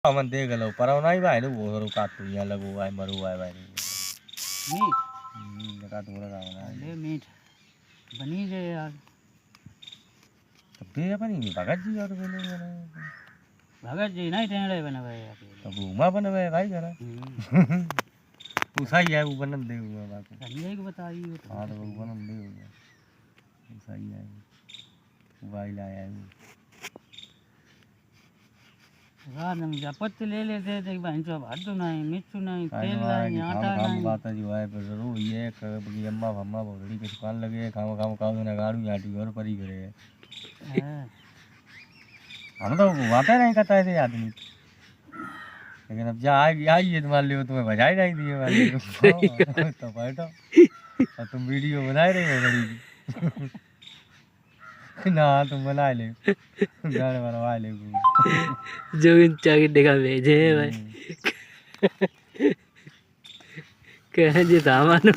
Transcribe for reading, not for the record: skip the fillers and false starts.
अमन देख लो पर नहीं भाई नु वो काटू या लगो भाई मरू भाई भाई मीठ काटू लगा ना ले मीठ बनी गए यार तो बे अपनी भगत जी और बोले भगत जी नहीं टेढ़े बने भाई तो घूमा बने भाई जरा उसा ही है वो बनन दे हुआ बात संजय को बताइए हां तो वो बनन दे हुआ उसा ही है भाई लाया है यार हम जपत ले लेते थे भाई जो भात नहीं मिर्च नहीं तेल नहीं आटा नहीं बात है जो है पर जरूर ये कि अम्मा अम्मा बोलड़ी की दुकान लगे खाम खाम खाओ ना गाड़ू याटी और परी करे हम तो बातें नहीं करता है आदमी लेकिन अब जा आई है तुम्हारे लिए तुम्हें बजाई नहीं दिए वाले तो बैठो और तुम वीडियो बना रहे हो बड़ी ना तुम बना ले गाने बनवा ले जो इंचा की देखा भेजे भाई कह जी सामान